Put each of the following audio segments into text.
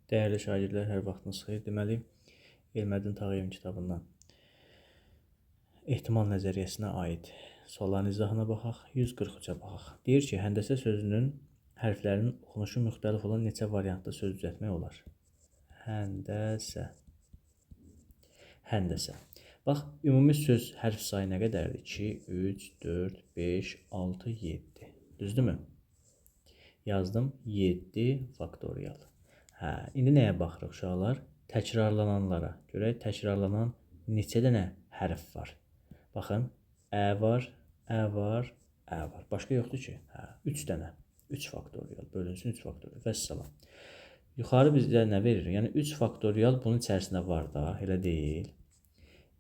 Dəyərli şagirdlər, hər vaxtınız xeyir. Deməli, Elmədin Tağıyevin kitabından ehtimal nəzəriyyəsinə aid sualların izahına baxaq. 143-ə baxaq. Deyir ki, həndəsə sözünün hərflərinin oxunuşu müxtəlif olan neçə variantda söz düzəltmək olar? Həndəsə. Həndəsə. Bax, ümumi söz hərf sayı nə qədərdir? 2, 3, 4, 5, 6, 7. Düzdürmü? Yazdım 7 faktorial. İndi nəyə baxırıq uşaqlar? Təkrarlananlara. Görək, təkrarlanan neçə dənə hərf var? Baxın, ə var, ə var, ə var. Başqa yoxdur ki? 3 dənə. 3 faktorial. Bölünsün 3 faktorial. Vəssalam. Yuxarı bizə nə verir? Yəni 3 faktorial bunun içərisində var da, elə deyil.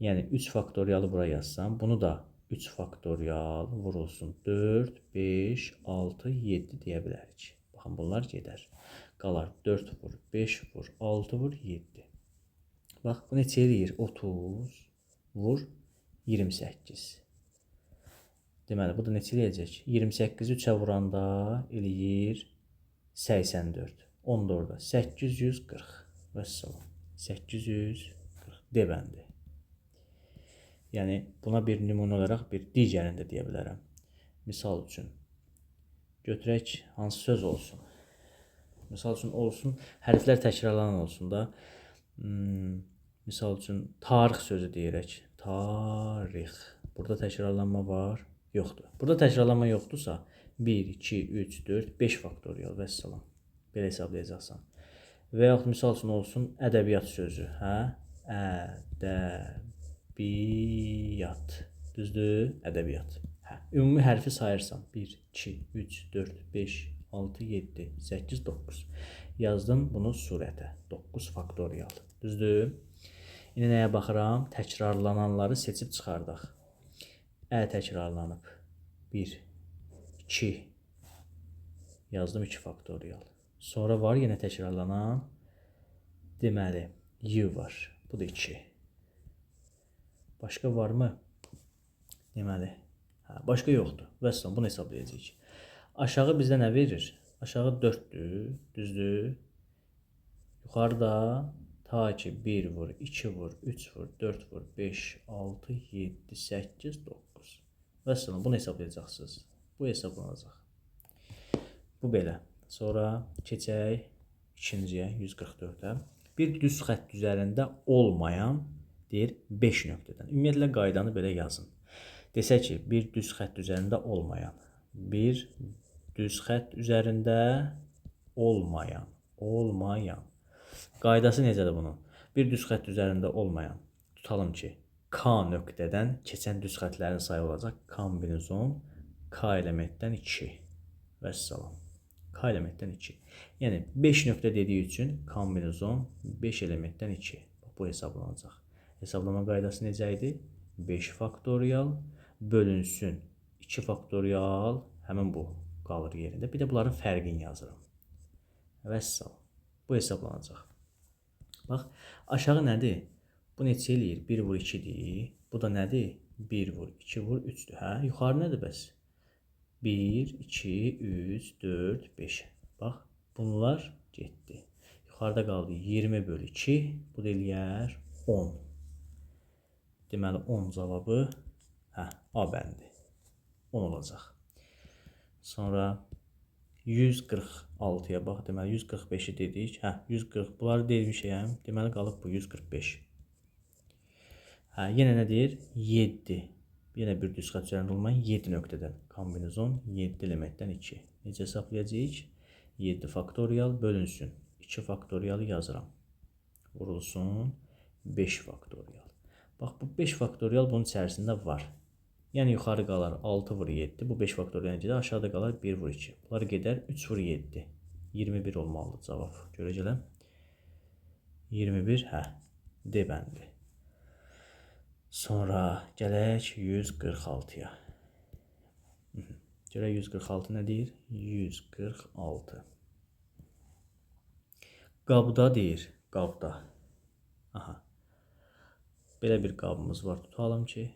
Yəni 3 faktorialı bura yazsam, bunu da 3 faktorial vurulsun. 4, 5, 6, 7 deyə bilərik. Baxın, bunlar gedər. Qalar 4 vur, 5 vur, 6 vur, 7. Bax, bu neçə eləyir? 30 vur, 28. Deməli, bu da neçə eləyəcək? 28-i 3-ə vuranda eləyir 84. 10 da orada. 840. Vəssalam. 840. D bəndi. Yəni, buna bir nümunə olaraq bir digərini də deyə bilərəm. Misal üçün, götürək hansı söz olsun? Misal üçün olsun, hərflər təkrarlanan olsun da. Misal üçün, tarix sözü deyirək. Tarix. Burada təkrarlanma var? Yoxdur. Burada təkrarlanma yoxdursa, 1, 2, 3, 4, 5 faktorial. Vəssalam. Belə hesablayacaqsan. Və yaxud misal üçün olsun, ədəbiyyat sözü. Ədəbiyyat. Düzdür? Ədəbiyyat. Ümumi hərfi sayırsam. 1, 2, 3, 4, 5, 6, 7, 8, 9. Yazdım bunu surətə. 9 faktorial. Düzdür? İndi nəyə baxıram? Təkrarlananları seçib çıxardaq. Ə təkrarlanıb. 1, 2. Yazdım 2 faktorial. Sonra var yenə təkrarlanan. Deməli, Y var. Bu da 2. Başqa varmı? Deməli, başqa yoxdur. Vəssalam, bunu hesablayacağıq. Aşağı bizdə nə verir? Aşağı 4-dür, düzdür? Yuxarıda ta ki 1 vur, 2 vur, 3 vur, 4 vur, 5, 6, 7, 8, 9. Vəssalam, bunu hesablayacaqsınız. Bu hesablanacaq. Bu belə. Sonra keçək ikinciyə, 144-ə. Bir düz xətt üzərində olmayan, deyir, 5 nöqtədən. Ümumiyyətlə, qaydanı belə yazın. Desək ki, bir düz xətt üzərində olmayan. Bir düz xətt üzərində olmayan. Qaydası necədir bunun? Bir düz xətt üzərində olmayan. Tutalım ki, K nöqtədən keçən düz xəttlərin sayı olacaq. Kombinizon K elementdən 2. Vəssalam. K elementdən 2. Yəni, 5 nöqtə dediyi üçün kombinizon 5 elementdən 2. Bu hesablanacaq. Hesablama qaydası necə idi? 5 faktorial bölünsün 2 faktorial, həmin bu qalır yerində. Bir də bunların fərqini yazıram. Vəssalam. Bu hesablanacaq. Bax, aşağı nədir? Bu neçə eləyir? 1 vur 2-dir. Bu da nədir? 1 vur, 2 vur, 3-dür. Yuxarı nədir bəs? 1, 2, 3, 4, 5. Bax, bunlar getdi. Yuxarıda qaldı 20 bölü 2. Bu da eləyər 10. Deməli, 10 cavabı A bəndi. 10 olacaq. Sonra 146-ya bax. Deməli, 145-i dedik. 140. Bunları deymişəm. Deməli, qalıb bu 145. Yenə nə deyir? 7. Yenə bir düz xətt üzərində olmayan 7 nöqtədən. Kombinizon 7 elementdən 2. Necə hesablayacağıq? 7 faktorial bölünsün. 2 faktorialı yazıram. Vurulsun 5 faktorial. Bax, bu 5 faktorial bunun içərisində var. Yəni, yuxarı qalar 6 vur 7. Bu 5 faktorial gedər. Aşağıda qalar 1 vur 2. Bunlar gedər 3 vur 7. 21 olmalıdır cavab. Görəcələm. 21, D bəndi. Sonra gələk 146-ya. Görək 146 nə deyir? 146. Qabda deyir. Qabda. Belə bir qabımız var. Tutalım ki,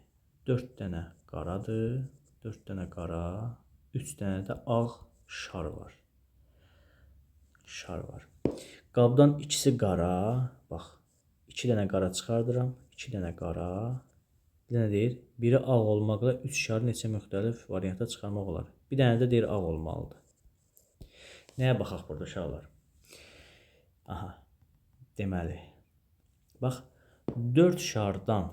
4 dənə qaradır. 4 dənə qara. 3 dənə də ağ şar var. Qabdan ikisi qara. Bax. 2 dənə qara çıxardıram. 2 dənə qara. Bir dənə deyir, biri ağ olmaqla 3 şarı neçə müxtəlif variantda çıxarmaq olar. Bir dənə də deyir ağ olmalıdır. Nəyə baxaq burada uşaqlar? Aha. Deməli. Bax, 4 şardan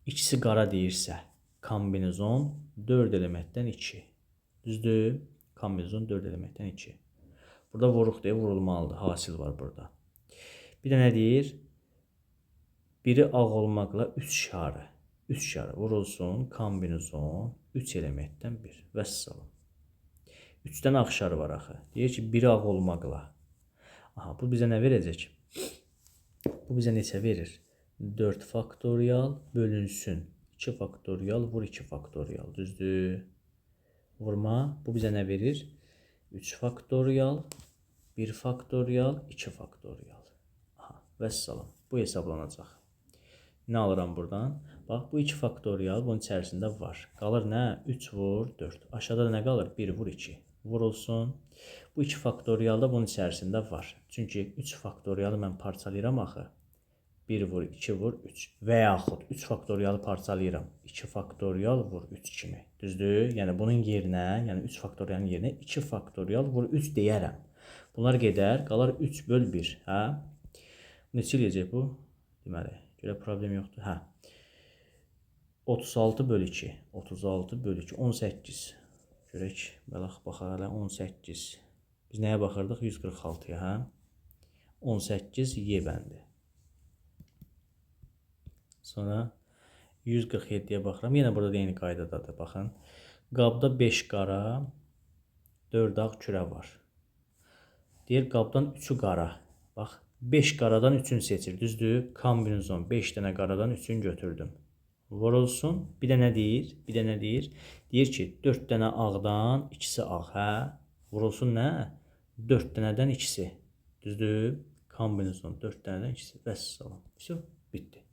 ikisi qara deyirsə, kombinezon 4 elementdən 2. Düzdür? Kombinezon 4 elementdən 2. Burada vuruq deyə vurulmalıdır. Hasil var burada. Bir dənə deyir, biri ağ olmaqla 3 şarı. 3 şarı vurulsun, kombinezon 3 elementdən 1. Vəssalam. 3 dənə ağ şarı var axı. Deyir ki, biri ağ olmaqla. Aha, bu bizə nə verəcək? Bu bizə neçə verir? 4 faktorial bölünsün. 2 faktorial vur 2 faktorial. Düzdür? Vurma. Bu bizə nə verir? 3 faktorial, 1 faktorial, 2 faktorial. Aha, vəssalam. Bu hesablanacaq. Nə alıram buradan? Bax, bu 2 faktorial bunun içərisində var. Qalır nə? 3 vur 4. Aşağıda da nə qalır? 1 vur 2. Vurulsun. Bu 2 faktorial da bunun içərisində var. Çünki 3 faktorialı mən parçalayıram axı. 1 vur, 2 vur, 3. Və yaxud 3 faktorialı parçalayıram. 2 faktorial vur 3 kimi. Düzdür? Yəni bunun yerinə, yəni 3 faktorialın yerinə 2 faktorial vur 3 deyərəm. Bunlar gedər, qalar 3 böl 1. Hə? Neçə eləyəcək bu? Deməli, görə problem yoxdur. Hə. 36 böl 2. 36 böl 2. 18. Görək, baxaq hələ 18. Biz nəyə baxırdıq? 146-ya, hə? 18 Y bəndi. Sonra 147-yə baxıram. Yenə burada da eyni qaydadadır. Baxın. Qabda 5 qara, 4 ağ kürə var. Deyir, qabdan 3'ü qara. Bax, 5 qaradan 3'ünü seçir. Düzdür? Kombinezon 5 dənə qaradan 3'ünü götürdüm. Vurulsun. Bir də nə deyir? Bir də nə deyir? Deyir ki, 4 dənə ağdan ikisi ağ. Hə? Vurulsun nə? 4 dənədən ikisi. Düzdür? Kombinezon 4 dənədən ikisi. Vəssalam. Все, bitdi.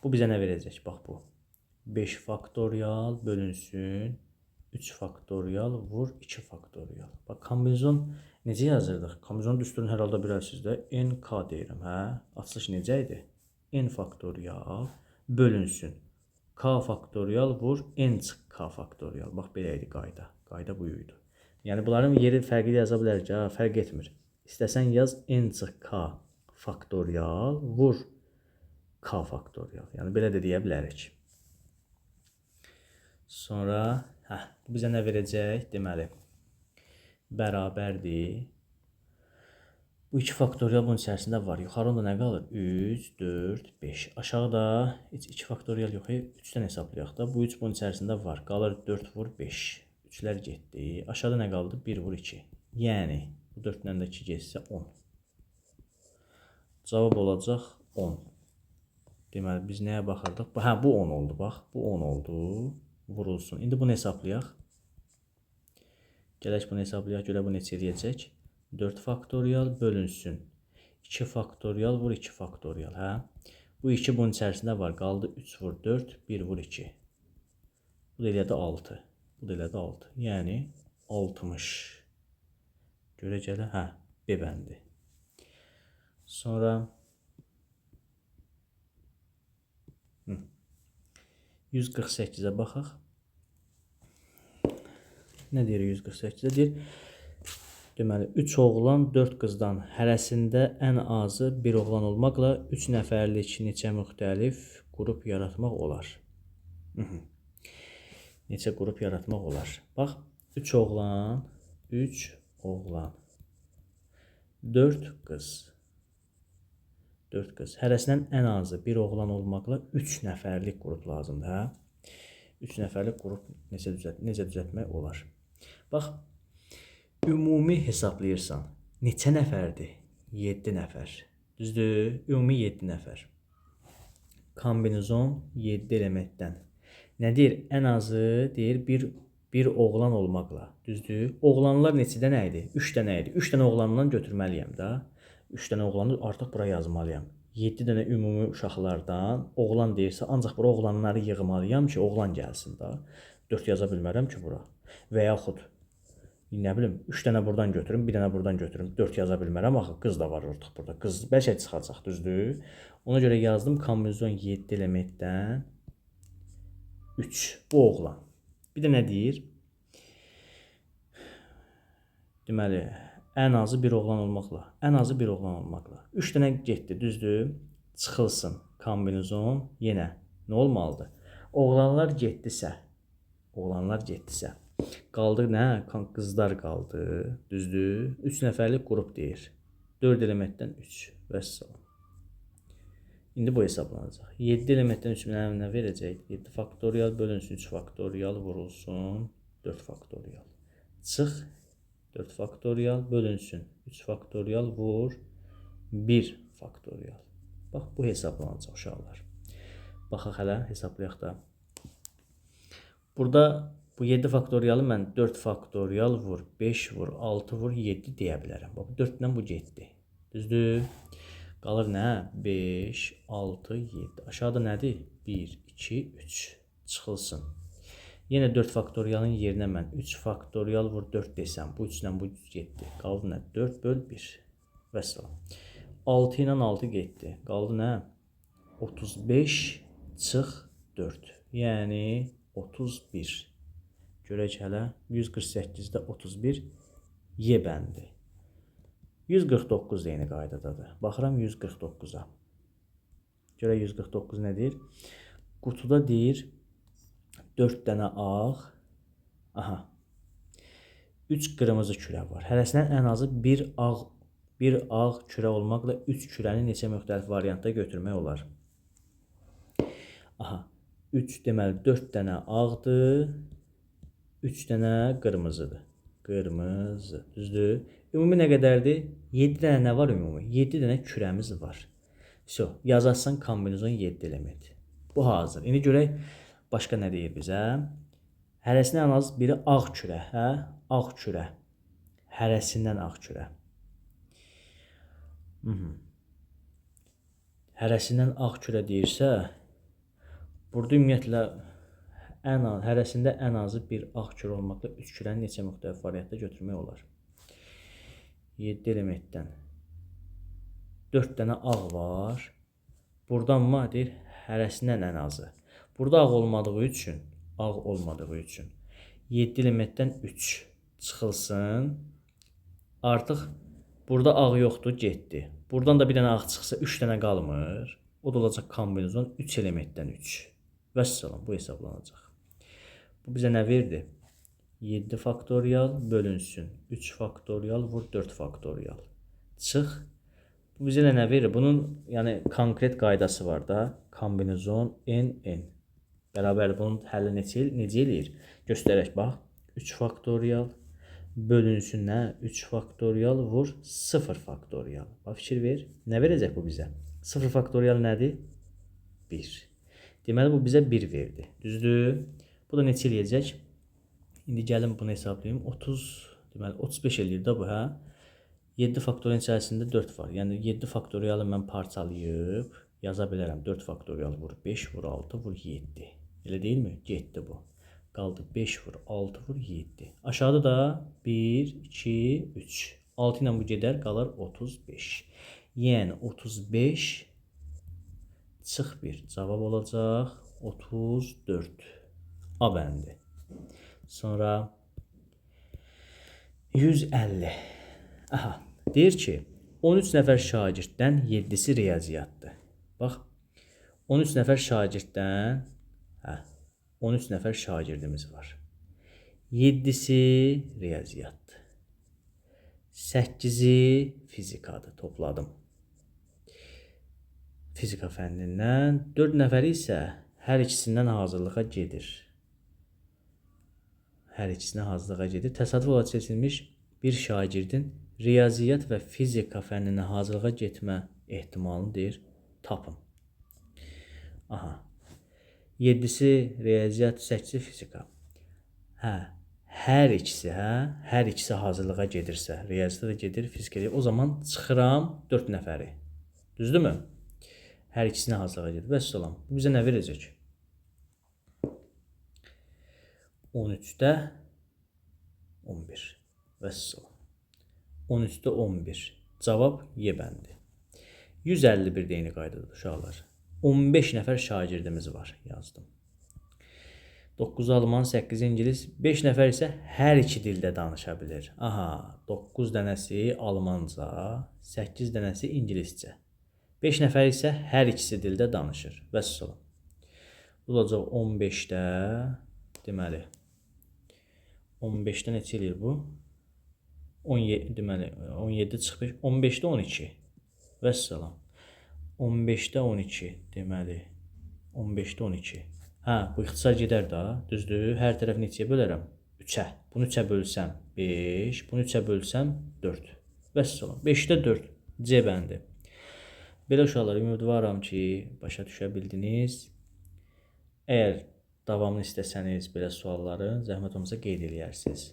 Bu bizə nə verəcək? Bax bu. 5 faktorial bölünsün. 3 faktorial vur 2 faktorial. Bax, kombinezon necə yazırdıq? Kombinezon düsturunu hər halda bilirsiniz də. NK deyirəm. Hə? Açılış necə idi? N faktorial bölünsün. K faktorial vur N çıx K faktorial. Bax, belə idi qayda. Qayda bu idi. Yəni, bunların yeri fərqli yaza bilər ki, fərq etmir. İstəsən yaz N çıx K faktorial vur K faktorial. Yəni, belə də deyə bilərik. Sonra, bu bizə nə verəcək? Deməli, bərabərdir. Bu 2 faktorial bunun içərisində var. Yuxarında nə qalır? 3, 4, 5. Aşağıda 2 faktorial yox, 3-dən hesablayaq da. Bu 3 bunun içərisində var. Qalır 4 vur 5. 3'lər getdi. Aşağıda nə qaldı? 1 vur 2. Yəni, bu 4-dən də 2 getsə 10. Cavab olacaq 10. Deməli, biz nəyə baxırdıq? Hə, bu 10 oldu, bax. Bu 10 oldu. Vurulsun. İndi bunu hesablayaq. Gələk bunu hesablayaq. Görə bu neçə eləyəcək? 4 faktorial bölünsün. 2 faktorial vur 2 faktorial. Hə? Bu 2 bunun içərisində var. Qaldı 3 vur 4, 1 vur 2. Bu da elədi 6. Bu da elədi 6. Yəni 60. Görə gələ, hə, B bəndi. Sonra 148'ə baxaq. Nə deyir 148-də? Deyir, deməli, 3 oğlan 4 qızdan hərəsində ən azı 1 oğlan olmaqla 3 nəfərlik neçə müxtəlif qrup yaratmaq olar. Neçə qrup yaratmaq olar. Bax, 3 oğlan, 4 qız. 4 qız. Hərəsindən ən azı 1 oğlan olmaqla 3 nəfərlik qrup lazımdır. Hə? 3 nəfərlik qrup necə düzəltmək olar? Bax, ümumi hesablayırsan. Neçə nəfərdir? 7 nəfər. Düzdür? Ümumi 7 nəfər. Kombinezon 7 elementdən. Nə deyir? Ən azı deyir bir oğlan olmaqla. Düzdür? Oğlanlar neçədən idi? 3 dənə idi. 3 dənə oğlandan götürməliyəm də. 3 dənə oğlanı artıq bura yazmalıyam. 7 dənə ümumi uşaqlardan oğlan deyirsə, ancaq bura oğlanları yığmalıyam ki, oğlan gəlsin də. 4 yaza bilmərəm ki bura. Və yaxud nə bilim 3 dənə buradan götürüm, bir dənə buradan götürüm. 4 yaza bilmərəm axı. Qız da var ortaq burada. Qız bəlkə çıxacaq, düzdür? Ona görə yazdım kombinezon 7 elementdən 3. Bu oğlan. Bir də nə deyir? Deməli, ən azı bir oğlan olmaqla. Ən azı bir oğlan olmaqla. 3 dənə getdi, düzdür? Çıxılsın kombinezon yenə nə olmalıdır? Oğlanlar getdisə, qaldı nə? Qızlar qaldı, düzdür? 3 nəfərlik qrup deyir. 4 elementdən 3. Vəssalam. İndi bu hesablanacaq. 7 elementdən 3 nə verəcək? 7 faktorial bölünsün 3 faktorial vurulsun 4 faktorial. Çıx 4 faktorial bölünsün 3 faktorial vur 1 faktorial. Bax, bu hesablanacaq uşaqlar. Baxaq hələ, hesablayaq da. Burada bu 7 faktorialı mən 4 faktorial vur, 5 vur, 6 vur, 7 deyə bilərəm. Bax, 4-dən bu getdi. Düzdür? Qalır nə? 5, 6, 7. Aşağıda nədir? 1, 2, 3. Çıxılsın. Yenə 4 faktorialın yerinə mən 3 faktorial vur 4 desəm, bu 3 ilə bu getdi. Qaldı nə? 4 böl 1. Vəssalam. 6 ilə 6 getdi. Qaldı nə? 35 çıx 4. Yəni 31. Görək hələ 148-də 31 Y bəndi. 149 eyni qaydadadır. Baxıram 149-a. Görək 149 nədir? Qutuda deyir 4 dənə ağ. Aha. 3 qırmızı kürə var. Hərəsindən ən azı bir ağ kürə olmaqla 3 kürəni neçə müxtəlif variantda götürmək olar. Aha. 3 deməli 4 dənə ağdır. 3 dənə qırmızıdır. Qırmızı. Düzdür? Ümumi nə qədərdir? 7 dənə nə var ümumi? 7 dənə kürəmiz var. So, yazarsan kombinezon 7 element. Bu hazır. İndi görək başqa nə deyir bizə? Hərəsindən ən az biri ağ kürə, hə? Ağ kürə. Hərəsindən ağ kürə. Hərəsindən ağ kürə deyirsə, burada ümumiyyətlə hərəsində ən azı bir ağ kürə olmaqla 3 kürəni neçə müxtəlif variantda götürmək olar. 7 elementdən 4 dənə ağ var. Buradan mı deyir? Hərəsindən ən azı. Burada ağ olmadığı üçün 7 elementdən 3 çıxılsın. Artıq burada ağ yoxdur, getdi. Buradan da bir dənə ağ çıxsa 3 dənə qalmır. O da olacaq kombinezon 3 elementdən 3. Vəssalam, bu hesablanacaq. Bu bizə nə verdi? 7 faktorial bölünsün 3 faktorial vur 4 faktorial. Çıx. Bu bizə nə verir? Bunun yəni konkret qaydası var da. Kombinezon n. Bərabər bunun həlli necə eləyir? Göstərək, bax. 3 faktorial bölünsün nə? 3 faktorial vur 0 faktorial. Bax, fikir ver. Nə verəcək bu bizə? 0 faktorial nədir? 1. Deməli, bu bizə 1 verdi. Düzdür? Bu da neçə eləyəcək? İndi gəlin bunu hesablayayım. 35 eləyir də bu, hə? 7 faktorialın içərisində 4 var. Yəni 7 faktorialı mən parçalayıb yaza bilərəm. 4 faktorial vur 5 vur 6 vur 7. Elə deyilmi? Getdi bu. Qaldı 5 vur 6 vur 7. Aşağıda da 1, 2, 3. 6 ilə bu gedər, qalar 35. Yəni 35 çıx 1. Cavab olacaq 34. A bəndi. Sonra 150. Aha, deyir ki, 13 nəfər şagirddən 7-si riyaziyyatdır. Bax, 13 nəfər şagirddən 13 nəfər şagirdimiz var. 7-si riyaziyyatdır. 8-i fizikadır, topladım. Fizika fənnindən 4 nəfəri isə hər ikisindən hazırlığa gedir. Hər ikisinə hazırlığa gedir. Təsadüf olaraq seçilmiş bir şagirdin riyaziyyat və fizika fənninə hazırlığa getmə ehtimalını deyir, tapın. Aha. 7-si riyaziyyat, 8-si fizika. Hər ikisi hazırlığa gedirsə, riyaziyyata da gedir, fizika gedir. O zaman çıxıram 4 nəfəri. Düzdürmü? Hər ikisinə hazırlığa gedir. Vəssalam. Bu bizə nə verəcək? 13-də 11. Vəssalam. 13-də 11. Cavab Y bəndi. 151 də eyni qaydadır uşaqlar. 15 nəfər şagirdimiz var, yazdım. 9 alman, 8 ingilis, 5 nəfər isə hər iki dildə danışa bilir. Aha, 9 dənəsi almanca, 8 dənəsi ingiliscə. 5 nəfər isə hər ikisi dildə danışır. Vəssalam. Bu olacaq 15-də, deməli, 15-də neçə eləyir bu? 17, deməli, 17 çıxmış, 15-də 12. Vəssalam. 15-də 12, deməli, 15-də 12. Hə, bu ixtisar gedər də, düzdür? Hər tərəf neçəyə bölərəm? 3-ə. Bunu 3-ə bölsəm 5, bunu 3-ə bölsəm 4. Vəssalam. 5-də 4. C bəndi. Belə uşaqlar, ümidvaram ki, başa düşə bildiniz. Əgər davamını istəsəniz belə sualları zəhmət olmasa qeyd eləyərsiniz.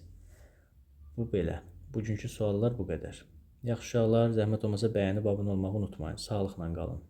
Bu belə. Bugünkü suallar bu qədər. Yaxşı uşaqlar, zəhmət olmasa bəyənib abunə olmağı unutmayın. Sağlıqla qalın.